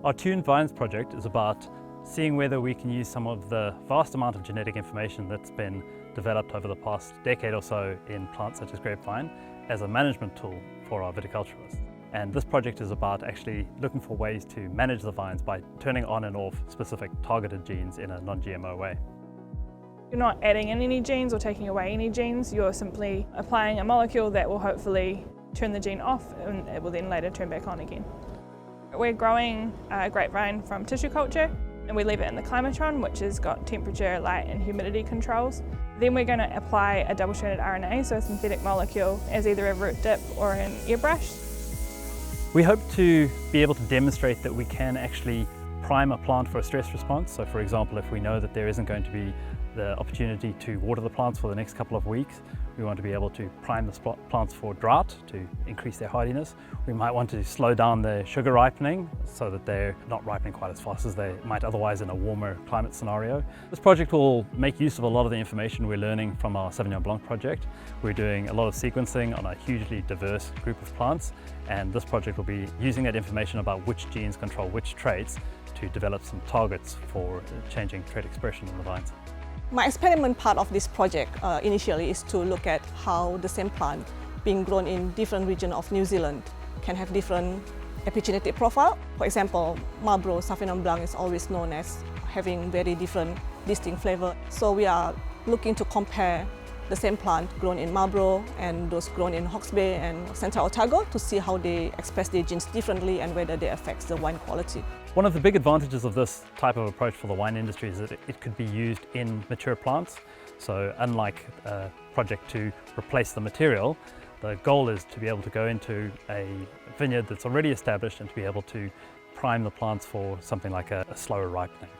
Our Tuned Vines project is about seeing whether we can use some of the vast amount of genetic information that's been developed over the past decade or so in plants such as grapevine as a management tool for our viticulturists. And this project is about actually looking for ways to manage the vines by turning on and off specific targeted genes in a non-GMO way. You're not adding in any genes or taking away any genes, you're simply applying a molecule that will hopefully turn the gene off and it will then later turn back on again. We're growing a grapevine from tissue culture and we leave it in the climatron, which has got temperature, light and humidity controls. Then we're going to apply a double-stranded RNA, so a synthetic molecule, as either a root dip or an airbrush. We hope to be able to demonstrate that we can actually prime a plant for a stress response. So for example, if we know that there isn't going to be the opportunity to water the plants for the next couple of weeks, we want to be able to prime the plants for drought to increase their hardiness. We might want to slow down their sugar ripening so that they're not ripening quite as fast as they might otherwise in a warmer climate scenario. This project will make use of a lot of the information we're learning from our Sauvignon Blanc project. We're doing a lot of sequencing on a hugely diverse group of plants, and this project will be using that information about which genes control which traits to develop some targets for changing trait expression in the vines. My experiment part of this project initially is to look at how the same plant being grown in different regions of New Zealand can have different epigenetic profile. For example, Marlborough Sauvignon Blanc is always known as having very different distinct flavor. So we are looking to compare the same plant grown in Marlborough and those grown in Hawke's Bay and Central Otago to see how they express their genes differently and whether they affect the wine quality. One of the big advantages of this type of approach for the wine industry is that it could be used in mature plants. So unlike a project to replace the material, the goal is to be able to go into a vineyard that's already established and to be able to prime the plants for something like a slower ripening.